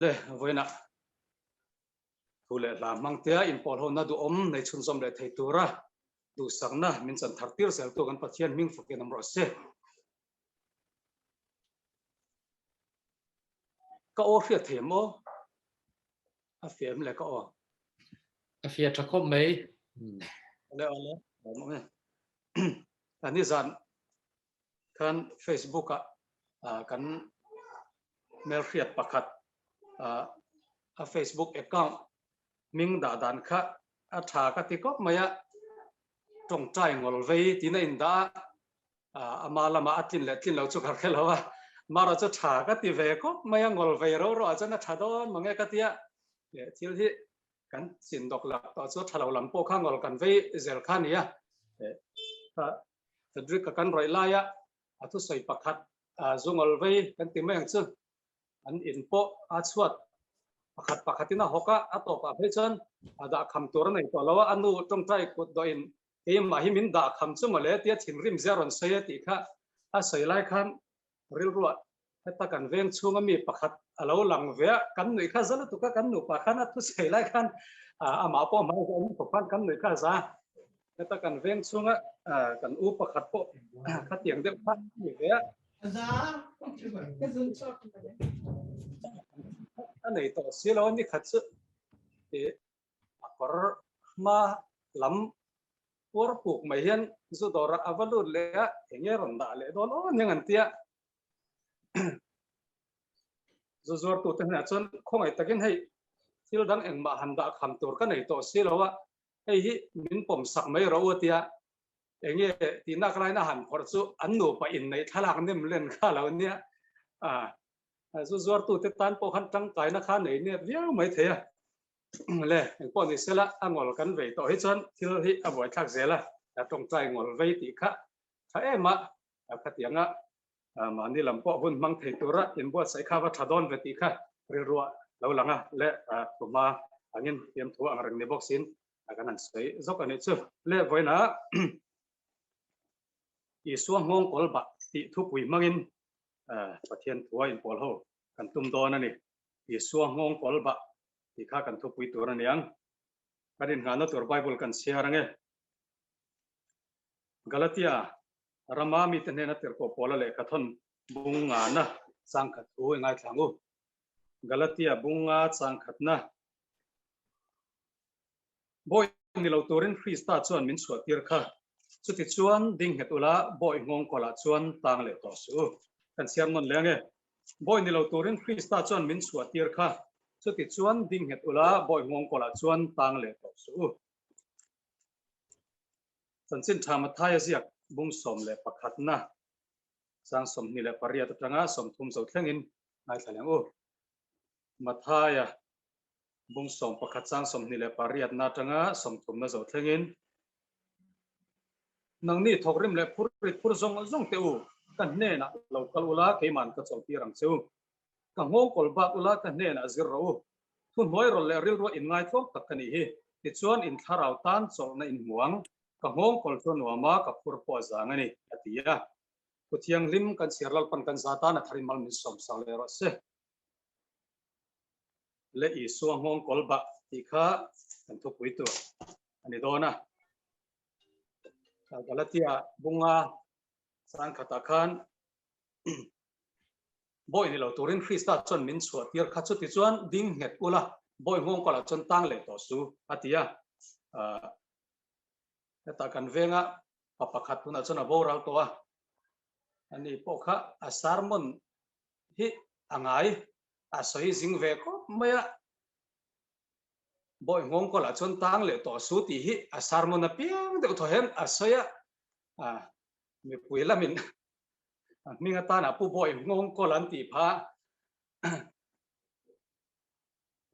le voina thule la mangtia in pol hona du nei chun som le thei tura du sangna min chan thartir sel to kan pathian ming fukin amro se ka o fia themo a fiam le ka o a fia thakom mai le ole mo me ani zan kan facebook kan mel khiat pakhat a Facebook account ming da dan kha a tha ka ti kop maya tong trai ngol vei tina in da amala ma atin le tin lo chu khar khelawa mara chu tha ka ti ve ko maya ngol vei ro ro achana tha don mangai ka tia le thil hi kan sin dok la to chu thalo lam po kha ngol kan vei zel kha nia ta tadrik ka kan roi la ya atu soi pakhat zungol vei kan ti mai chu an in po a chuat pakhatina hoka atopa phechan ada kham tur nei to lawa anu tong trai kut do in e ma hi min da kham chu male tia thin rim zeron sei ti kha a sei lai khan ril ruwa heta kan veng chunga mi pakhat alo lang ve kan nei kha zala tu ka kan nu pakhana tu sei lai khan ama po ma ko ni phan kan nei kha za heta kan veng chunga kan u pakhat po kha tiang de kha ni ve za cái dương cho anh này to xí lo ni khát sự thì akor ma lam por puk mai hian zu dora avalu le enge ronda le don o nyangan tia zu zor tu tan chon khongai takin hei sil dang eng ma handa kham tur ka nei to xí lo wa hei hi min pom sak mai ro tia enge ti nak rai na han khor chu an nu pa in nei thalak nim len kha lo nia zu zor tu te tan po khan tang kai na kha nei ne viau mai the le po ni sela angol kan ve to hi chon thil hi avoi thak zela tong trai ngol ve ti kha tha ema khatianga ma ni lam po hun mang thei tura in bo sai kha wa thadon ve ti kha ri ruwa lo langa le tuma angin tiam thu ang rang ne boxin kan an sei zok ani chu le voina i suang ngong kol ba ti thu pui mangin pathian thuai in pol ho kan tum don ani i suang ngong kol ba ti kha kan thu pui tur aniang kadin ngana tur bible kan share ange galatia rama mi tene na ter ko pola le kathon bunga na sang khat thu ngai thangu galatia bunga sang khat na boy ni lo turin krista chuan min suat tir kha chuti chuan ding hetula boy ngong kola chuan tang le to su kan siam non lenge boy ni lo turin krista chuan min suat tir kha chuti chuan ding hetula boy ngong kola chuan tang le to su sansin thama thaya siak bung som le pakhat na sang som ni le paria tanga som thum zo thlengin ngai thaleng o mathaya bung som pakhat sang som ni le paria na tanga som thum na zo thlengin nang ni thokrim le phur zong zong te u kan ne na local ula ke man ka chawti rang cheu ka ngong kol ba ula ka ne na zir ro thun hoi rol le ril ro in ngai thok tak kani hi ti chuan in tharau tan chaw na in muang ka ngong kol chuan wa ma ka phur po zang ani atia kuthiang lim kan sirlal pan kan zata na tharin mal min som sa le ro se le i suang ngong kol ba ti kha kan thu pui tu ani dona galatia bunga sang khatakhan boy ni lo turin krista chon min suat tir kha chu ti chuan ding het ula boy ngong kola chon tang le to su atia ta kan venga papakhat tuna chona boral to ani pokha asarmon hi angai asoi jing ve ko maya boy ngong kola chon tang le to su ti hi asarmon na piang de thohen asoya mi puila min minga ta na pu boy ngong kolan ti pha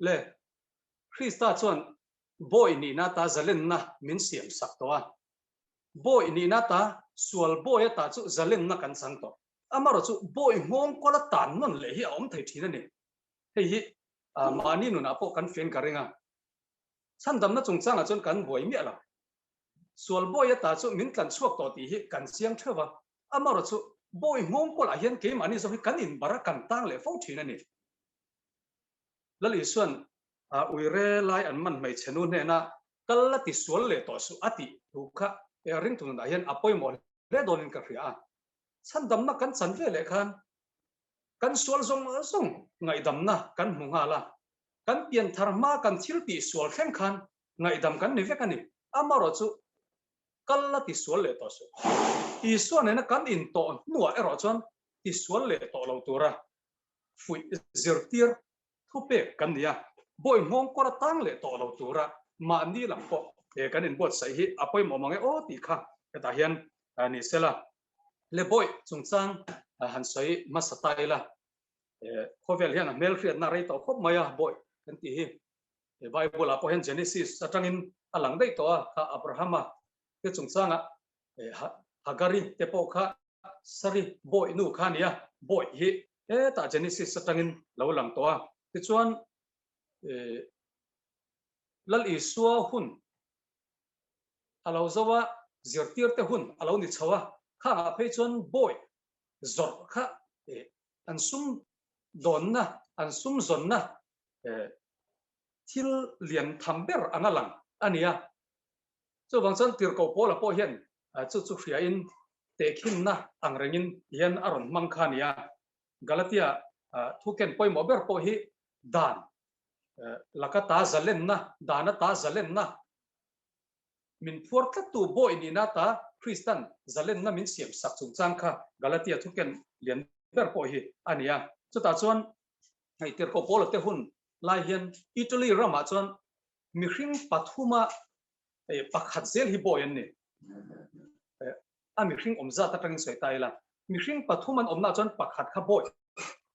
le krista chon boy ni na ta zalen na min siam sak to boy ni na ta sual boy ta chu zalen na kan sang to amaro chu boy ngong kola tan non le hi om thei thina ni hei hi mani nu na po kan fen karenga san dam na chung chang a chon kan boy mi ala sual boy ta chu min tlan chuak to ti hi kan siang thewa amaro chu boy ngong kola hian ke mani zo hi kan in bara kan tang le fo thina ni lal isuan uire lai an man mai chenu ne na kala ti sual le to su ati tu kha ring tu na hian apoi mo le donin ka ria san dam na kan chan ve le khan kan sual zong zong ngai dam na kan munga la kan pian tharma kan thil ti sual khen khan ngai dam kan ni ve kan ni amaro chu kala ti sual le to su isuan ne kan in to nuwa ero chon ti sual le to lo tura fui zirtir thupe kan nia boy ngong ko tang le to lo tura ma ni lam po e kan in bot sai hi apoi mo mangai o ti kha ta hian ni sela le boy chung chang han sai masatai la e khovel hian mel khiat na rei to khop maya boy kan ti hi e bible apo hian genesis atangin alang dei to kha abrahama te chung changa e hagari te po kha sari boy nu khania boy hi e ta genesis atangin lo lang to ti chuan lal isua hun alo zawa zirtir te hun alo ni chawa kha phei chuan boy zor kha an sum don na an sum zon na thil lian thamber angalang ania chu wang chan tir ko pola po hian chu hria in te khin na angrengin hian aron mang khania galatia thuken poi mober po hi dan lakata zalen na dana ta zalen na min phuar tla tu boy ni na ta Christian zalen na min siam sak chung chang kha galatia thuken lian ber po hi ania chu ta chuan hai tir ko pol te hun lai hian Italy rama chuan mi hring pathuma pakhat zel hi boy an ni a mi hring omza ta tang soi tai la mi hring pathuman omna chuan pakhat kha boy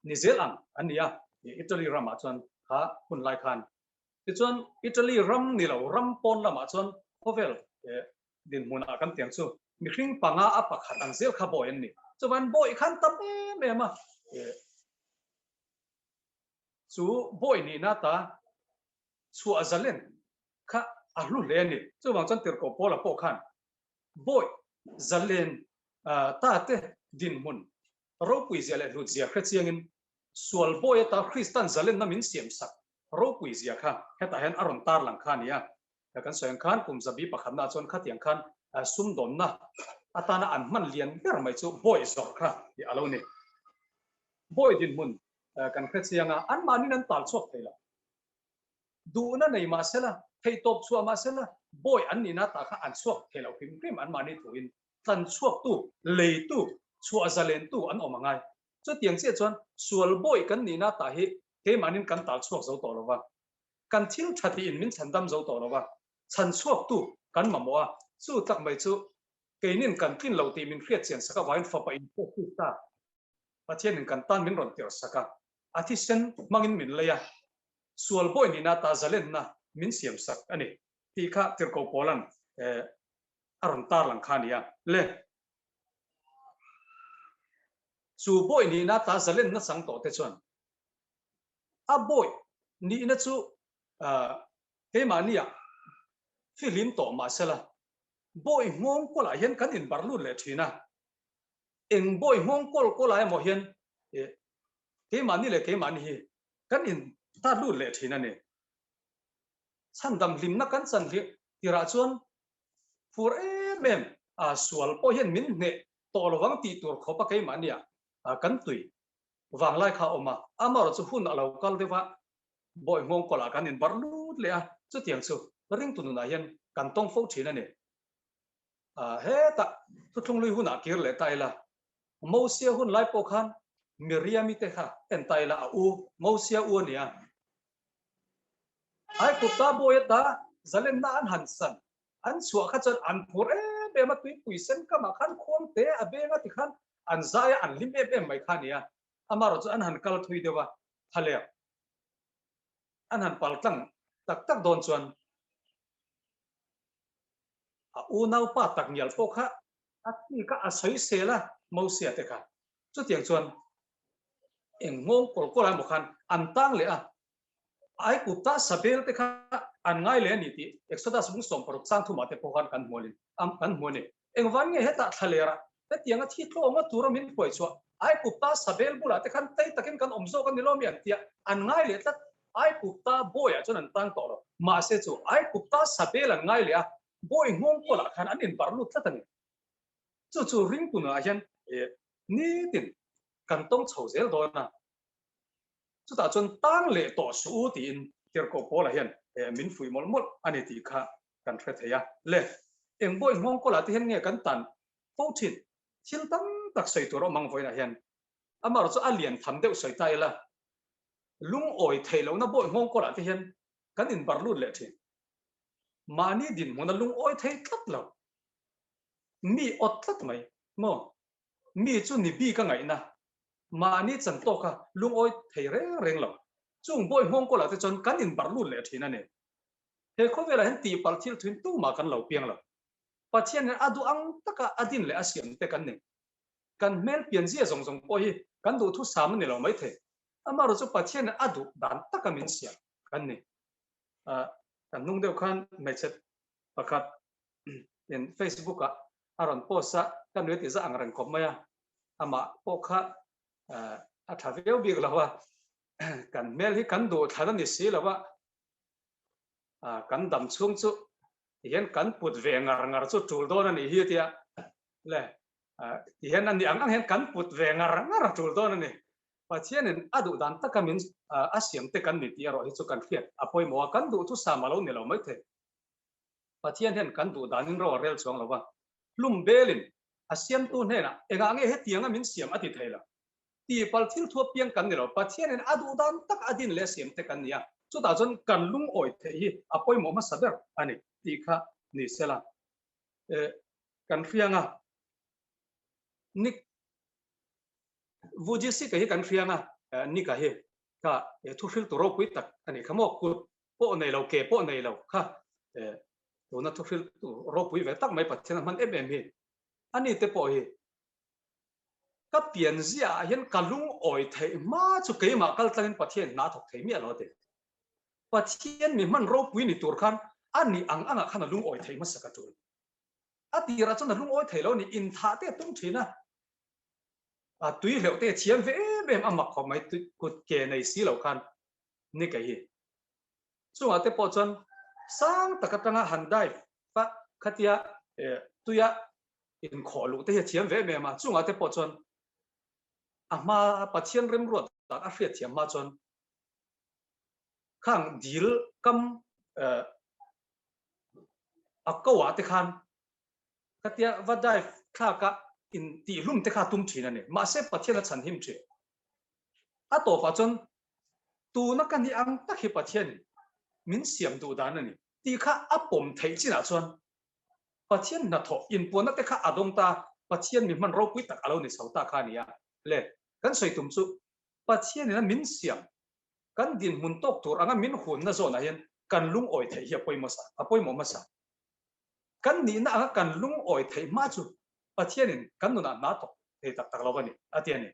ni zel ang ania Italy rama chuan kha hun lai khan ti chuan Italy ram ni lo ram pon lama chuan hovel din huna kan tiang chu mi hring panga a pakhat ang zel kha boy an ni chuan boy khan tam me ma chu boy ni na ta chu azalen kha ahlu le ni chu wang chan tir ko pola po khan boy zalen ta te din mun ro pui zia le lu zia kha chiangin sual boy ta Christian zalen na min siam sak ro pui zia kha heta hen aron tar lang khan ya kan soyang khan kum zabi pakhat na chon kha tiang khan sum don na atana an man lian ber mai chu boy zor kha ti alo ni boy din mun kan kha chianga an manin an tal chok thela du na nei ma sela thei top chua ma sela boy an ni na ta kha an chok thelo pim pim an mani thuin tan chok tu lei tu chua zalen tu an omangai chu tiang che chuan sual boy kan ni na ta hi ke manin kan tal chok zo to lowa kan thil thati in min chandam zo to lowa chan chok tu kan mamoa chu tak mai chu keinin kan tin lo ti min khriat chen saka wain fa pa in ko tu ta pathian kan tan min ron tir saka athi sen mangin min leya sual boy ni na ta zalen na min siam sak ani ti kha tir ko polan aron tar lang khania le su boy ni na ta zalen na sang to te chuan a boy ni na chu he mania film to ma sela boy ngong ko la hian kan in barlu le thina eng boy ngong ko la mo hian ke mani le ke mani hi kan in ta lu le thina ne chan dam lim na kan chan hi tira chuan fur mem a sual po hian min ne to lowang ti tur khopa ke mania kan tui wang lai kha oma amar chu hun alo kal dewa boy ngong ko la kan in barlu le a chu tiang chu ring tu na hian kan tong fo thina ne he ta thu thung lui hun a kir le tai la mosia hun lai po khan miriam te kha en tai la u mosia u nia ai ku ta boy ta zalen na an hansan an suwa kha chan an phur be ma tui pui sen ka ma khan khom te a be nga ti khan an zaya an lim em mai khania amaro chu an han kal thui dewa thale an han pal tang tak tak don chuan a u nau pa tak nial po kha a ti ka a soi sela mosia te kha chu tiang chuan eng ngong kol ai mo khan an tang le a ai ku ta sabel te kha an ngai le ni ti exodus bung som par chang thu ma te po khan kan molin am kan mone eng wan nge heta thalera te tianga thi tho ma tura min poi chu ai ku ta sabel bula te khan tei takin kan omzo kan nilo mian tia an ngai le tat ai kupta boy a chuan an tang to lo ma se chu ai kupta sabela ngai le a boy ngong ko la khan an in barlu tlatani chu ring tu na hian ni tin kan tong chho zel do na chu ta chuan tang le to su ti in tir ko ko la hian min fui mol mol ani ti kha kan thre theya le eng boy ngong ko la ti hian nge kan tan po thin thil tam tak sei tu ro mang voi na hian amar chu alian tham deuh soi tai la lung oi theilo na boy ngong ko la ti hian kan in barlu le thin mani din mona lung oi thei tlat lo mi ot tlat mai mo mi chu ni bi ka ngai na mani chan to ka lung oi thei reng lo chung boy ngong ko la ti chon kan in barlu le thin ane he kho vela hen ti pal thil thun tu ma kan lo piang lo pathian adu ang taka adin le asiam te kan ne kan mel pian zia zong zong po hi kan du thu sam ne lo mai the amaro chu pathian adu dan taka min sia kan ne kan nung deuh khan mechet pakhat in Facebook a aron posa kan we ti za angrang khom maya ama pokha a thaveu bi lawa kan mel hi kan du thana ni si lawa kan dam chung chu hian kan put ve ngar chu tul don ani hi tia le hian ani ang hian kan put ve ngar tul don ani pathian in adu dan takamin asiam te kan ni ti ro hi chu kan khiat apoi mo kan du thu samalo ni lo mai the pathian hian kan du dan in ro rel chong lawa lum belin asiam tu ne na enga nge he tianga min siam ati theila ti pal thil thuap piang kan ni lo pathian in adu dan tak adin le siam te kan nia chu ta chon kan lung oi the hi apoi mo ma saber ani ti kha ni sela kan fianga nik vuji si ka hi kan fianga ni ka hi ka thu fil to ro pui tak ani khamo ku po nei lo ke po nei lo kha to na thu fil to ro pui ve tak mai pathian man em hi ani te po hi ka pian zia hian kalung oi thei ma chu ke ma kal tangin pathian na thok thei mi alo te pathian mi man ro pui ni tur khan ani ang anga khana lung oi thei ma saka tur ati ra chon lung oi thei lo ni in tha te tum thina tui leo te chiam ve bem ama kho mai tu kut ke nei si lo khan ni kai hi chu ate po chon sang takatanga handai pa khatia tuya in kho lu te chiam ve me ma chu ate po chon ama pathian rem ro ta a hriat chiam ma chon khang dil kam akawa te khan katia vadai kha ka in ti lum te kha tum thina ne ma se pathian chan him the a to pa chon tu na kan ni ang ta hi pathian min siam du dan ani ti kha apom thei china chon pathian na tho in pona te kha adong ta pathian mi man ro pui tak alo ni sauta kha nia le kan soi tum chu pathian na min siam kan din mun tok tur anga min hun na zona hian kan lung oi thei hi apoi masa apoi mo masa kan ni na anga kan lung oi thei ma chu pathian in kan nu na to thei tak tak lawani atiani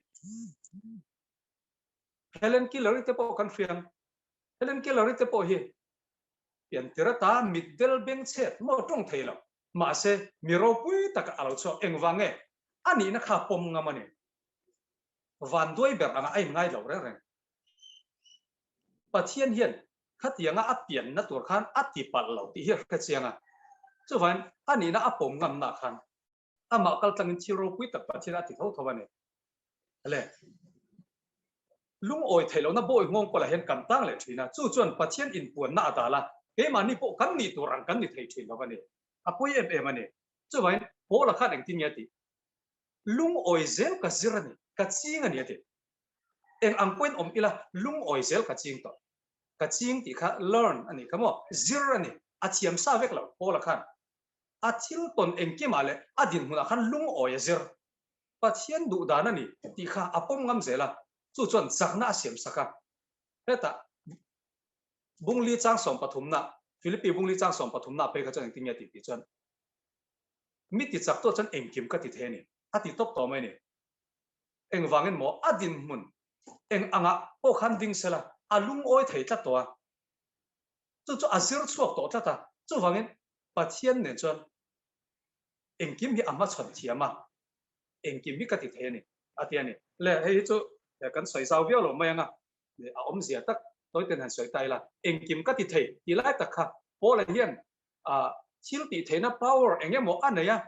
Helen Keller te po kan fiang Helen Keller te po hi pian tirata middel beng chet mo tong thei lo ma se mi ro pui tak alo cho engwange ani na kha pom ngamani van doi ber anga ai ngai lo reng pathian hian khatianga apian na tur khan ati pal lo ti hi kha chianga chu van ani na apom ngam na khan ama kal tangin chiro pui tak pathian ati tho thobani le lung oi thelo na boi ngong ko la hen kan tang le thina chu chuan pathian in puan na atala ke mani po kan ni turang kan ni thei thin lawani apoi em ani chu van po la khan eng tin yati lung oi zel ka zirani ka ching ani ati eng ang point om ila lung oi zel ka ching to ka ching ti kha learn ani kamo zir ani achiam sa vek lo po la khan athil ton eng ki male adin huna khan lung oi zir pathian du dan ani ti kha apom ngam zela chu chuan sakna siam saka heta bungli chang som pathumna philippi bungli chang som pathumna pe kha chang ting ya ti chuan mi ti chak to chan eng kim ka ti theni ati top to mai ni eng wangin mo adin mun eng anga po khan ding sela alung oi thei ta to chu azir chuak to ta chu wangin pathian ne chuan eng kim hi ama chon thiama eng kim mi ka ti theni atiani le hei chu kan soi sau viau lo mai anga a om zia tak tôi tên hành soi tay là anh kim cái thì thầy thì lại tất cả bố là hiền chiếu thì thầy nó power anh em một anh này à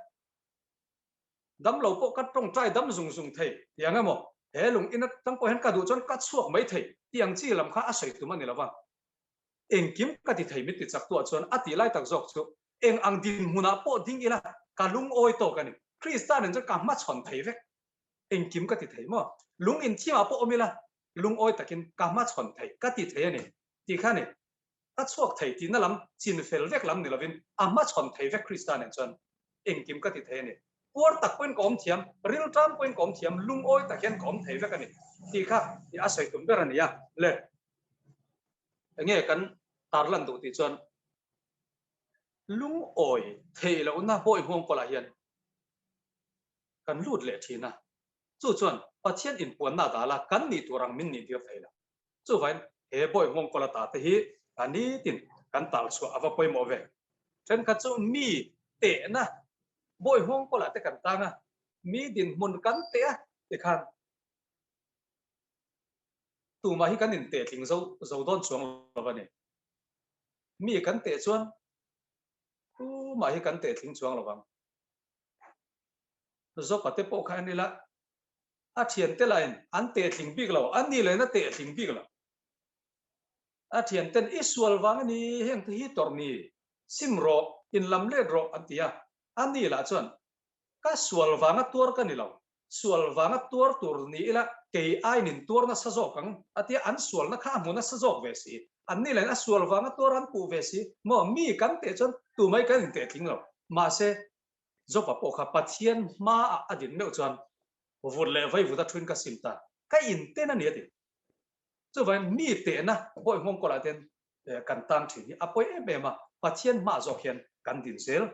đâm lâu bộ cắt trong trai đâm dùng thầy thì anh em một thế lùng in tăng có hen cả đủ chọn cắt suộc mấy thầy tiếng chi làm khá soi tụi mình là vâng anh kim cái thì thầy biết tự chắc tuổi chọn thì lại tất dọc số anh ăn din muna bộ đinh là cả lung oi to cái này Christian nên cho cả mắt chọn thầy vậy anh kim cái thì thầy mà lung in chi mà bộ mi là lung oi takin cả mắt chọn thầy cái thì thầy này thì khá này cắt suộc thầy thì nó làm chín phèn vek làm này là viên mắt chọn thầy vek Christian nên chọn anh kim cái thì thầy này por tak quên kom thiam real tram quên kom thiam lung oi tak hen kom thei vek ani ti kha ti a soi tum ber ani ya le nge kan tarlan du ti chon lung oi thei lo na boi hong ko la hian kan lut le thina chu chon pathian in pon na da la kan ni turang min ni dia thei la chu vain he boi hong ko la ta te hi ani tin kan tal chu ava poi mo ve chen ka chu mi te na bôi hong có là cái cảnh ta nga mi din mun cắn té để khan tụ mà hi cắn din té tiếng dâu dâu đón xuống là vậy này mi cắn té xuống tụ mà hi cắn té tiếng xuống là vậy do có té bộ khai này là thiền té lại ăn té tiếng big là ăn đi lại nó té tiếng big là thiền tên Israel vang ni heng thi tor ni simro in lam le ro antia ani la chon ka sual wanga tur ka nilaw sual wanga tur ni ila ke ai nin tur na sazo kang atia an sual na kha mu na sazo ve si ani la sual wanga tur an pu ve si mo mi kan te chon tu mai kan te thing lo ma se zo pa po kha pathian ma adin meu chon vur le vai vu da thun ka simta ka in te na ni ati cho vậy mi te na boi mong ko la ten kan tan thi apoi e ma pathian ma zo hian kan din sel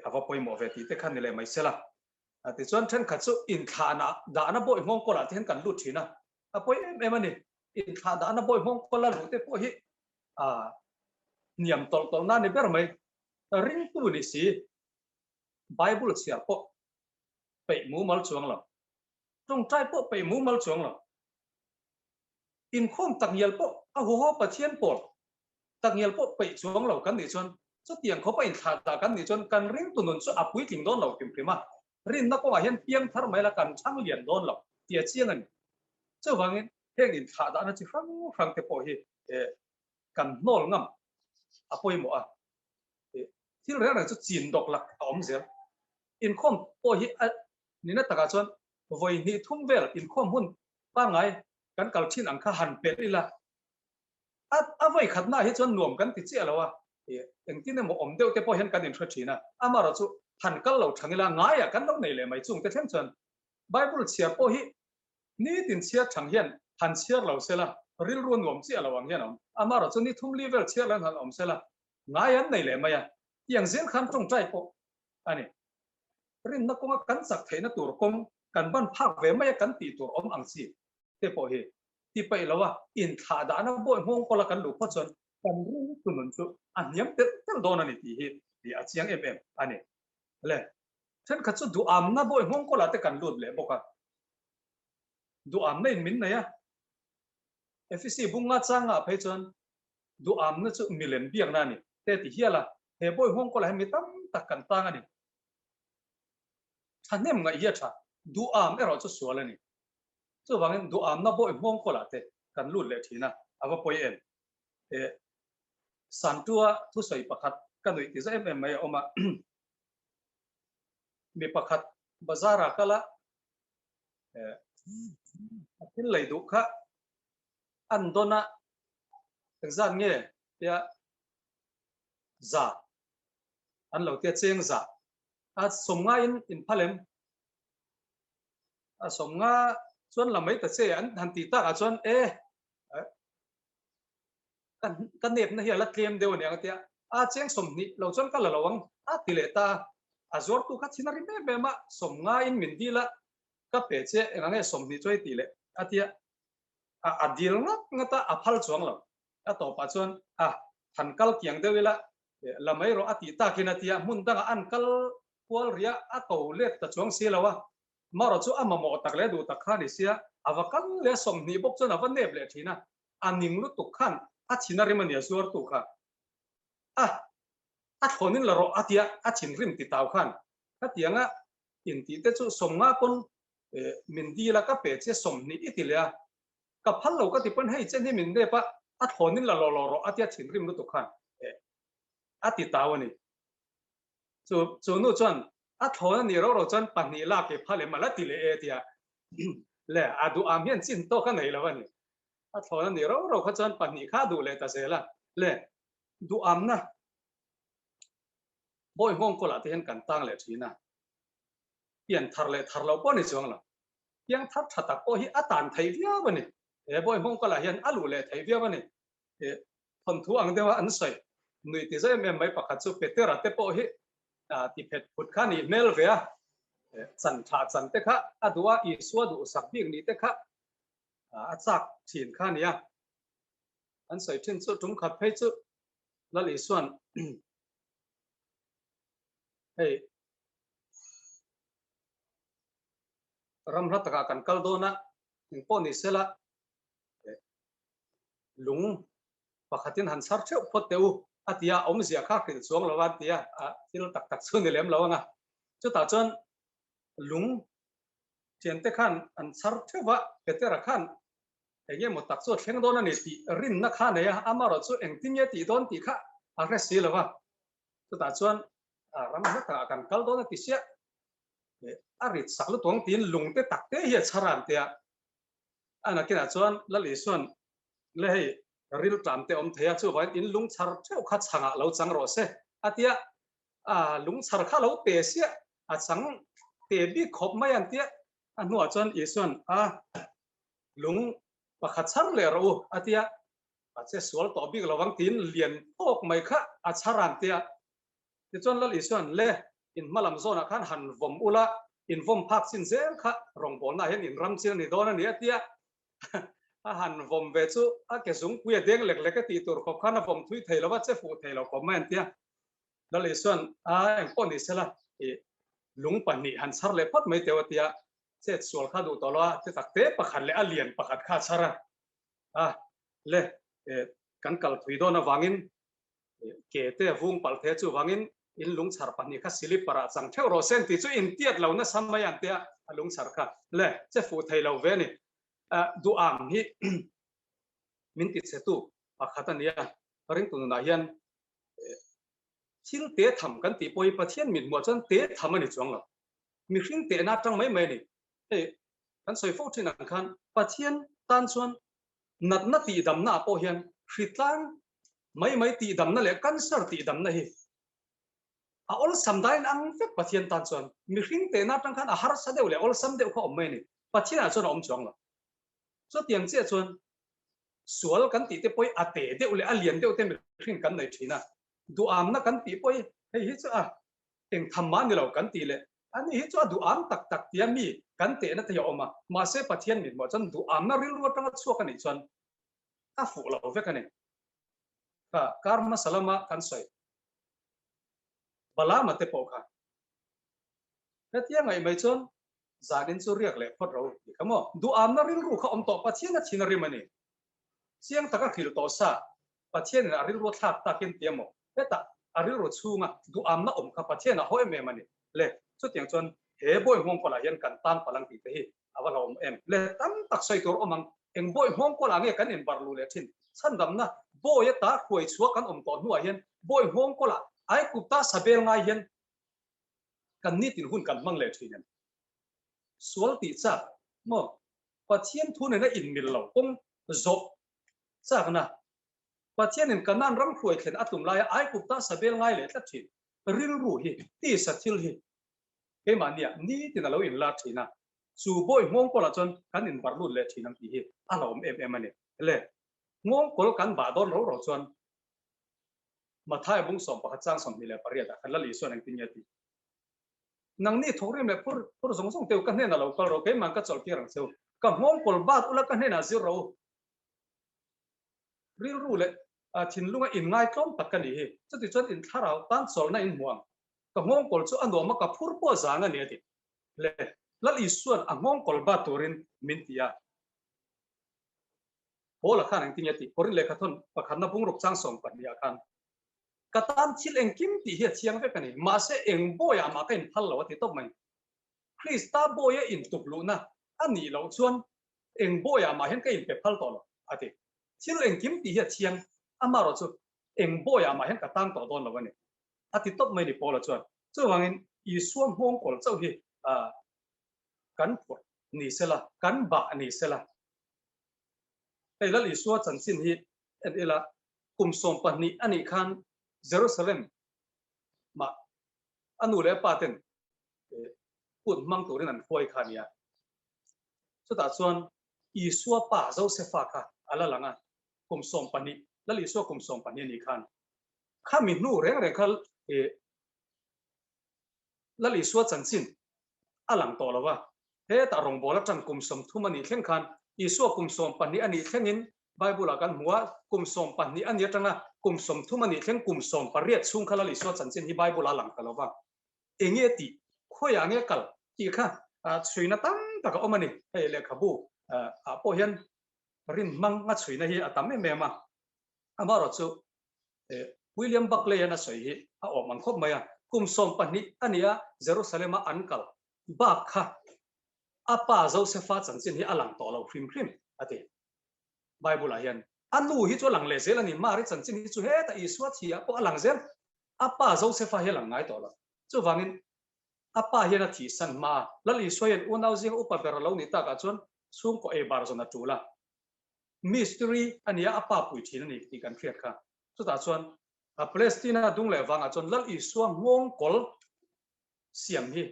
ava poi mo ve ti te khan ni le mai sela ti chuan then khat chu in thana da na boi mong ko la then kan lu thina apoi em ani in tha da na boi mong ko la lu te po hi niam tol na ni ber mai ring tu ni si bible sia po pe mu mal chuang la trong trai po pe mu mal chuang la in khom tak yel po a ho pathian po tak yel po pe chuang lo kan ni chuan cho tiền khó phải thà ta kan ni chon kan ring tu nun chu apui ting don lo kim prima rin na ko hian piang thar mai la kan chang lian don lo tia chiang an cho wangin heng in thà da na chi phang te po hi kan nol ngam apoi mo a thil ra na chu chin dok lak om zel in khom po hi ni na taka chon voi ni thum vel in khom hun pa ngai kan kal thin ang kha han pe ila a voi khatna hi chon nuam kan ti che lo wa anh tin một ông đeo cái bao hiện cái điện thoại chỉ na, ama rồi chú hàn cái lâu chẳng là ngay à cái lâu này lại mấy chung cái thêm chân, Bible chia bao hi, ní tin chia chẳng hiện hàn chia lâu sẽ là, real luôn ông chia là hoàng hiện ông, ama rồi chú ní thum level chia là hàn ông sẽ là, ngay anh này lại mấy à, yang diễn khám trong trai po, anh ấy, rin nó cũng cắn sạc thấy nó tụt công, cắn ban phạc về mấy cắn tì tụt ông ăn gì, cái bao hi, thì bây lâu à, in thà đã nó bội hông có là cắn lục phát chân. Kan ring tu nun chu anyam te tel don ani ti hi ti a chiang em ani le then khat chu du am na boi hong ko la te kan lut le boka du am nei min na ya fc bunga changa phei chon du am na chu milen biang na ni te ti hiala he boi hong ko la mi tam tak kan tang ani thanem nga ya tha du am ero chu sual ani chu wangin du am na boi hong ko la te kan lut le thina ava poi en santua thu soi pakhat kan noi ti za em mai oma mi pakhat bazara kala tin lei du kha andona zan nge ya za an lo tia cheng za a somnga in phalem a somnga chuan lamai ta che an han ti ta a chuan kan nep na hi la tlem deu ne atia a cheng som ni lo chon ka la lawang a tileta azor tu kha chinari be ma somnga in min dila ka pe che nge som ni choi tile atia a adil ngata a phal chuang lo a to pa chon than kal kiang deuila lamai ro ati ta kinatia mun danga an kal kwal ria a to let ta chuang si lawa maro chu ama mo tak le du tak kha ni sia avakal le som ni bok chon avan nep le thina aning lu tu khan chinari mania zuar tu kha thonin la ro atia chin rim ti tau khan tianga in ti te chu somnga pon min di la ka pe che som ni itilia ka phal lo ka ti pon hei chen ni min de pa thonin la lo ro atia chin rim lu tu khan ati tau ni chu nu chuan thon ni ro chuan pan ni la ke phale mala ti le e tia le adu am hian chin to ka nei lawani thon ni ro kha chuan pan ni kha du le ta se la le du am na boy hong ko la te hen kan tang le thina pian thar le thar lo po ni chuang la piang thar thata ko hi atan thei via bani e boy hong ko la hian alu le thei via bani e thon thu ang dewa an sai nui ti zai mem mai pakhat chu petera te po hi ti phet phut khani mel vea chan tha chan te kha adua I suwa du sak bik ni te kha achak thin khania an sai thin chu tum khat phei chu la li suan hey ram rataka kan kaldona ning poni sela lung pakhatin han sar theu phot teu atia om zia kha kil chuang lawan tia til tak tak chu ni lem lawanga chu ta chon lung chen te khan an sar thewa petera khan enge mo tak chu thleng don ani ti rin na kha ne ya amaro chu engtin ye ti don ti kha agre si lawa chu ta chon ram rataka kan kaldona ti sia arit saklu tong tin lung te tak te hi charan tia ana kina chuan la li suan le hei ril tam te om theya chu vai in lung char theu kha changa lo chang ro se atia lung char kha lo pe sia chang te bi khop mai an tia anu chuan I suan lung pakhat char le ro atia che sual to bi lawang tin lian tok mai kha charan tia ti chuan la li suan le in malam zona khan han vom ula in vom phak sin zel kha rong bol na hen in ram chil ni dona ni atia han vom ve chu ke sung puya deng lek lek ti tur khop khana vom thui thei lawa che fu thei lo kom man tia la le suan en pon ni sela lung pan ni han sar le pat mai tewa tia che sual kha du tolwa che tak te pakhat le alian pakhat kha chara le kan kal thui dona wangin ke te vung pal the chu wangin in lung char pan ni kha silip para chang theu ro sen ti chu in tiat lo na samai an tia lung char kha le che fu thei lo ve ni du am hi min ti che tu pakhatan ya ring tu na hian thil te tham kan ti poi pathian min mo chan te tham ani chuang lo mi hring te na tang mai mai ni kan soi fo thin an khan pathian tan chuan nat na ti dam na po hian hritlang mai ti dam na le cancer ti dam na hi ol samdain ang fek pathian tan chuan mi hring te na tang khan har sa deu le ol sam deu kho om mai ni pathian a chuan om chuang lo so tiang che chuan sual kan ti te poi ate deu le alian deu te mi hring kan nei thina du am na kan ti poi hei hi chu eng thamma ni lo kan ti le ani hi chu du am tak tak tia mi kan te na te oma ma se pathian min mo chan du am na ril ro tang chu kan ni chuan fu lo ve kan ni karma salama kan soi bala ma te po kha tia ngai mai chon zadin chu riak le phot ro ti kamo du am na ril ru kha om to pathian na chinari mani siang taka khil to sa pathian na ril ro thak takin tiamo eta aril ro chunga du am na om kha pathian na hoi me mani le chu tiang chon he boy hong ko la hian kan tan palang ti te hi awala om em le tam tak sai tor omang eng boy hong ko la nge kan in barlu le thin san dam na boy ta khoi chuwa kan om to nuwa hian boy hong ko la ai kupta sabel ngai hian kan ni tin hun kan mang le thinen sual ti cha mo pathian thu ne na in mil lo kong zo cha na pathian in kanan ram khuai thlen atum lai ai kupta sabel ngai le tla thin ril ru hi ti sa thil hi ke mania ni tin alo in la thina chu boy ngong ko la chon kan in barlu le thinam ti hi alom em ani le ngong ko kan ba don ro chon mathai bung som pa chang som ni le paria da khala li so nang tin ya ti nang ni thori me pur song song teu kan ne na lo kal ro ke man ka chol ki rang seu ka ngom kol bat ula kan ne na zero ril ru le thin lunga in ngai klom tak kan ni hi chu ti chon in tharau tan chol na in muang ka ngom kol chu ando ma ka phur po zanga ne ti le lal isuan a ngom kol ba turin min tia bola khan ang tingya ti porin le khathon pakhan na bungruk chang som pan ya khan katan thil eng kim ti hi chiang ve kani ma se eng boya ma kain phal lo ti top mai krista boya in tuk lu na ani lo chuan eng boya ma hen kain pe phal to lo ati thil eng kim ti hi chiang ama ro chu eng boya ma hen ka tang to don lo ni ati top mai ni pola chuan chu wangin I suam hong kol chau hi kan phur ni sela kan ba ni sela Lal Isua chan sin hi en ila kum som pani ani khan Jerusalem ma anu le paten put mang turin an foi khania so ta chuan Isua pa Josepha kha ala langa kum som pani Lal Isua kum som pani ni khan khami nu reng reng khal Lal Isua chan sin alang to lawa he ta rong bola chan kum som thumani thleng khan Isua kum som pani ani thlengin Bible akan mua kum som pani ani atanga kum som thumani thleng kum som pariat chung khala li so chanchin hi Bible alang kalawa enge ti khoya nge kal ti kha chuina tam taka omani he le khabu a po hian rin mang nga chuina hi atam me ma amaro chu William Buckley ana soi hi a omang khop maya kum som pani ania Jerusalem ankal ba kha apa Josepha chanchin hi alang to lo hrim hrim ati Bible ayan anu hi chu lang le zel ani mari chanchin hi chu he ta Isua thia po alang zel apa Josepha he lang ngai to la chu wangin apa hian a thi san ma lali soyen unau jing upaber lo ni ta ka chon sum ko e bar zona tula mystery ania apa pui thin ani ti kan khiat kha chu ta chon a Palestina dung le wanga chon lal Isua ngong kol siam hi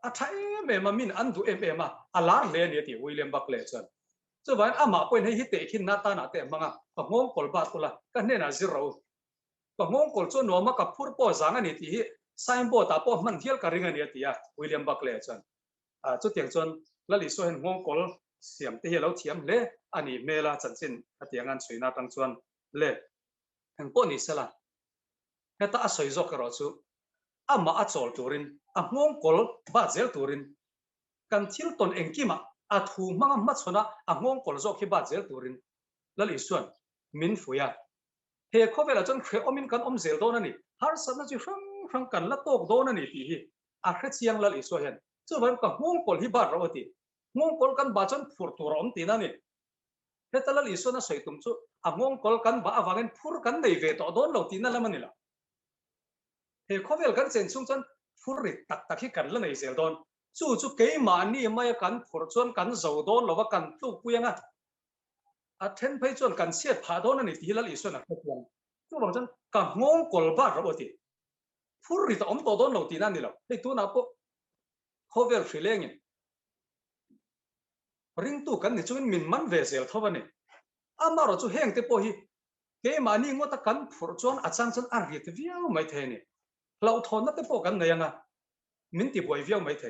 a thai me ma min an du em a alar le ni ti William Buckley chon chu wan ama point hi te khin na ta na te manga ka ngong kol ba tula ka ne na zero ka ngong kol chu no ma ka phur po zanga ni ti hi sign board ta po man thial ka ringa ni ti ya William Buckley chon chu tiang chon lali so hen ngong kol siam te hi lo thiam le ani mela chanchin atiangan chuina tang chuan le hang po ni sala heta a soi zok ro chu ama a chol turin a ngong kol ba zel turin kan thil ton engkima a thu manga ma chona a ngong kol zo khi ba zel turin lali suan min fuya he khowela chon khre omin kan om zel don ani har sana chi rang kan la tok don ani ti hi a khre chiang lali so hen chu ban ka ngong kol hi ba ro ti ngong kol kan ba chon phur tur om ti na ni he ta lali so na soi tum chu a ngong kol kan ba awangin phur kan nei ve to don lo ti na lamani la he khowel kan chen chung chon phur ri tak tak hi kan la nei zel don chu ke ma ni mai kan phur chon kan zo don lo wa kan tu puyanga a then phei chon kan siat pha don ani ti lal iso na khopang chu bang chon ka ngong kol ba ro ti phur ri ta om to don lo ti na ni lo hei tu na po khovel philengin ring tu kan ni chuin min man ve zel thobani ama ro chu heng te po hi ke ma ni ngota kan phur chon achang chon a ri te viau mai the ni lau thon na te po kan nei anga min ti boi viau mai the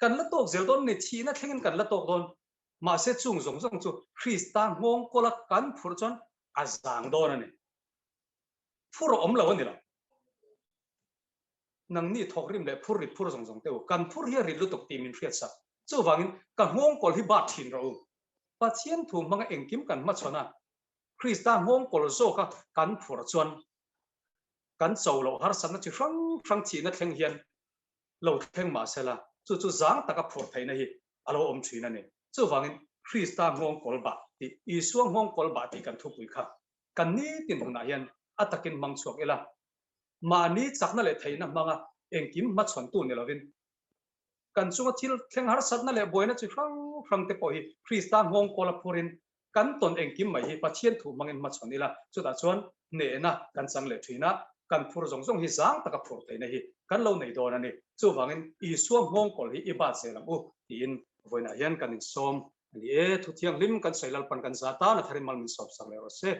kan la tok zel don ni thi na thengin kan la tok don ma se chung zong zong chu Krista ngong kola kan phur chon azang don ani phur om lo ni la nang ni thok rim le phur ri phur zong zong te kan phur hi ri lu tok ti min fiat sa chu wangin ka ngong kol hi ba thin ro pa chian thu manga engkim kan ma chona Krista ngong kol zo ka kan phur chon kan chau lo har san na chi rang chi na thleng hian lo thleng ma sela chu zang taka phur theina hi alo om thina ni chu wangin Krista ngong kol ba ti Isua ngong kol ba ti kan thu pui kha kan ni tin huna hian atakin mang chuak ela ma ni chakna le theina manga engkim ma chon tu ni lovin kan chunga thil thleng har satna le boina chi rang te po hi Krista ngong kol phurin kan ton engkim mai hi pathian thu mangin ma chon ila chu ta chuan ne na kan chang le thina kan phur zong zong hi zang taka phur theina hi kan lo nei don ani chu wangin Isua ngong kol hi iba selam u tin voina hian kan in som ani e thu thiang lim kan soilal pan kan zata na tharim mal min sop sang le ro se